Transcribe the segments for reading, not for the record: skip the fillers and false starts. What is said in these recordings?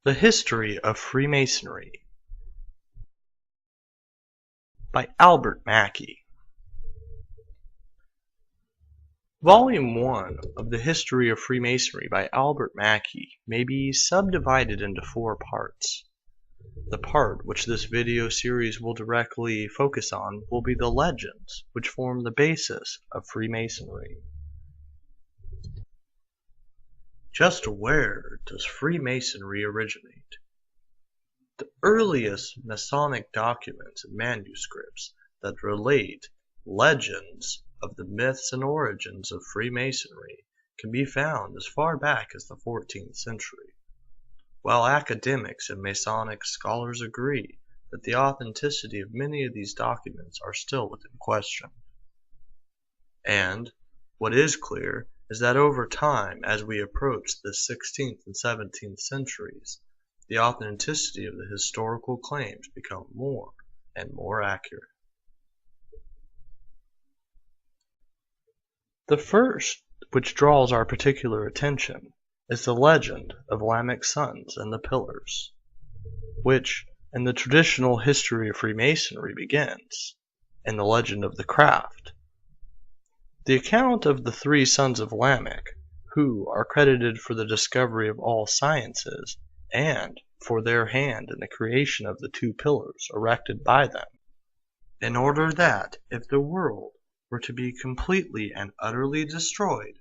The History of Freemasonry by Albert Mackey. Volume 1 of The History of Freemasonry by Albert Mackey may be subdivided into 4 parts. The part which this video series will directly focus on will be the legends which form the basis of Freemasonry. Just where does Freemasonry originate? The earliest Masonic documents and manuscripts that relate legends of the myths and origins of Freemasonry can be found as far back as the 14th century. While academics and Masonic scholars agree that the authenticity of many of these documents are still within question. And what is clear is that over time, as we approach the 16th and 17th centuries, the authenticity of the historical claims become more and more accurate. The first which draws our particular attention is the legend of Lamech's sons and the pillars, which in the traditional history of Freemasonry begins in the legend of the craft. The account of the 3 sons of Lamech, who are credited for the discovery of all sciences and for their hand in the creation of the 2 pillars erected by them, in order that, if the world were to be completely and utterly destroyed,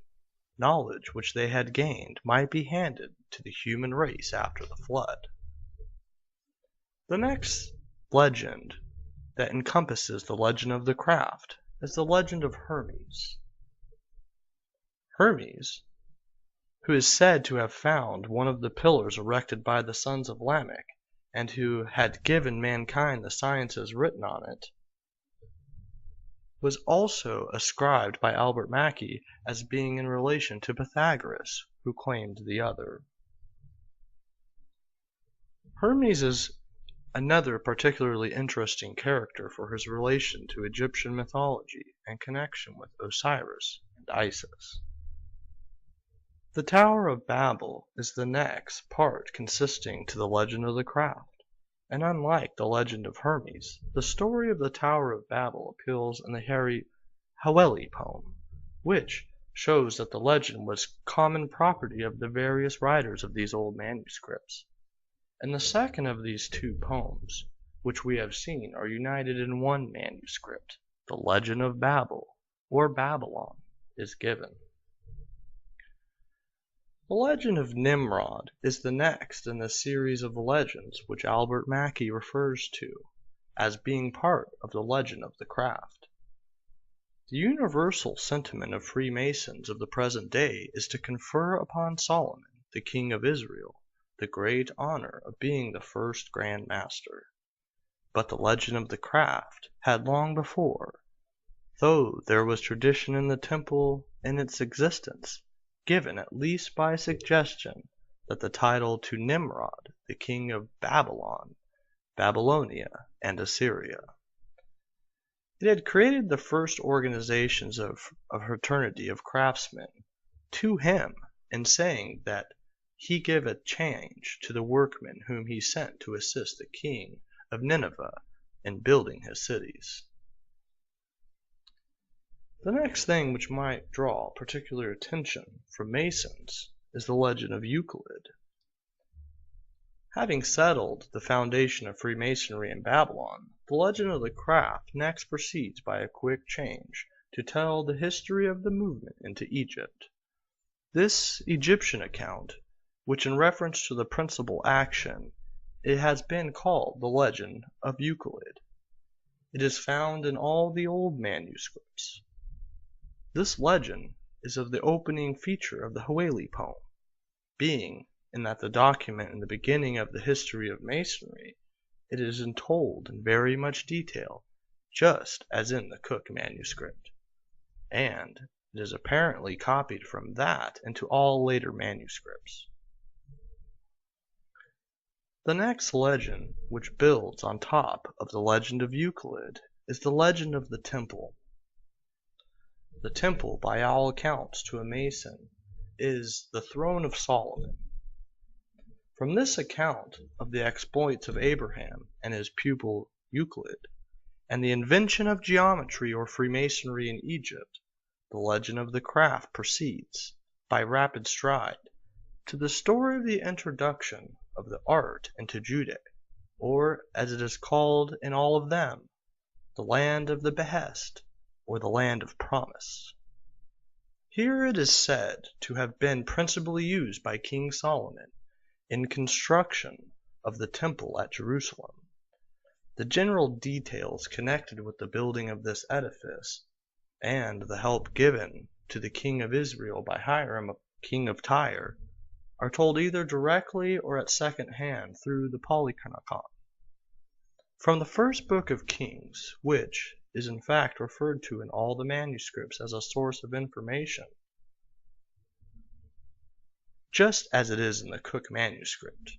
knowledge which they had gained might be handed to the human race after the flood. The next legend that encompasses the legend of the craft is the legend of Hermes. Hermes, who is said to have found one of the pillars erected by the sons of Lamech, and who had given mankind the sciences written on it, was also ascribed by Albert Mackey as being in relation to Pythagoras, who claimed the other. Hermes is another particularly interesting character for his relation to Egyptian mythology and connection with Osiris and Isis. The Tower of Babel is the next part consisting to the legend of the craft, and unlike the legend of Hermes, the story of the Tower of Babel appeals in the Haweli poem, which shows that the legend was common property of the various writers of these old manuscripts. And the second of these 2 poems, which we have seen, are united in one manuscript. The Legend of Babel, or Babylon, is given. The legend of Nimrod is the next in the series of legends which Albert Mackey refers to as being part of the legend of the craft. The universal sentiment of Freemasons of the present day is to confer upon Solomon, the king of Israel, the great honor of being the first Grand Master. But the legend of the craft had long before, though there was tradition in the temple in its existence, given at least by suggestion that the title to Nimrod, the king of Babylon, Babylonia, and Assyria. It had created the first organizations of fraternity of craftsmen to him in saying that he give a change to the workmen whom he sent to assist the king of Nineveh in building his cities. The next thing which might draw particular attention from Masons is the legend of Euclid. Having settled the foundation of Freemasonry in Babylon, the legend of the craft next proceeds by a quick change to tell the history of the movement into Egypt. This Egyptian account, which in reference to the principal action, it has been called the Legend of Euclid. It is found in all the old manuscripts. This legend is of the opening feature of the Haweli poem, being in that the document in the beginning of the history of Masonry, it is told in very much detail, just as in the Cook manuscript, and it is apparently copied from that into all later manuscripts. The next legend, which builds on top of the legend of Euclid, is the legend of the temple. The temple, by all accounts to a Mason, is the throne of Solomon. From this account of the exploits of Abraham and his pupil Euclid, and the invention of geometry or Freemasonry in Egypt, the legend of the craft proceeds, by rapid stride, to the story of the introduction of the art into Judea, or, as it is called in all of them, the land of the behest, or the land of promise. Here it is said to have been principally used by King Solomon in construction of the temple at Jerusalem. The general details connected with the building of this edifice, and the help given to the king of Israel by Hiram, king of Tyre, are told either directly or at second hand through the Polychronicon. From the first book of Kings, which is in fact referred to in all the manuscripts as a source of information, just as it is in the Cook manuscript.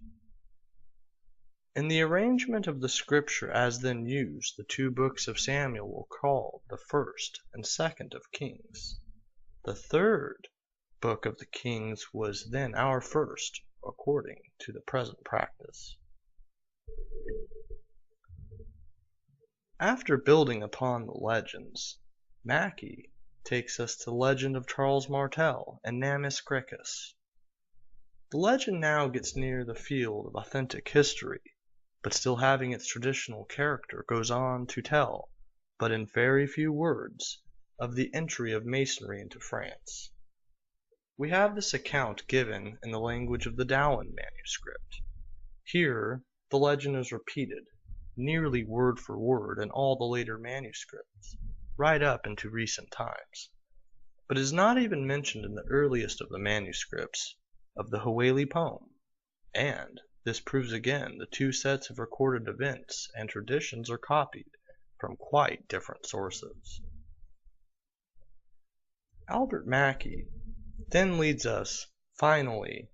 In the arrangement of the scripture as then used, the two books of Samuel were called the first and second of Kings. The third book of the Kings was then our first, according to the present practice. After building upon the legends, Mackey takes us to the legend of Charles Martel and Namus. The legend now gets near the field of authentic history, but still having its traditional character, goes on to tell, but in very few words, of the entry of Masonry into France. We have this account given in the language of the Dowan manuscript. Here the legend is repeated, nearly word for word, in all the later manuscripts, right up into recent times, but is not even mentioned in the earliest of the manuscripts of the Hawaiian poem, and this proves again the two sets of recorded events and traditions are copied from quite different sources. Albert Mackey then leads us, finally,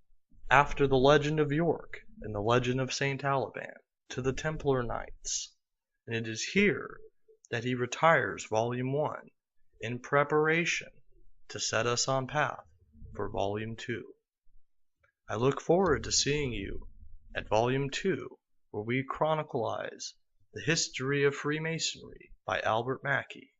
after the legend of York and the legend of St. Alban, to the Templar Knights, and it is here that he retires Volume 1 in preparation to set us on path for Volume 2. I look forward to seeing you at Volume 2, where we chronicleize the history of Freemasonry by Albert Mackey.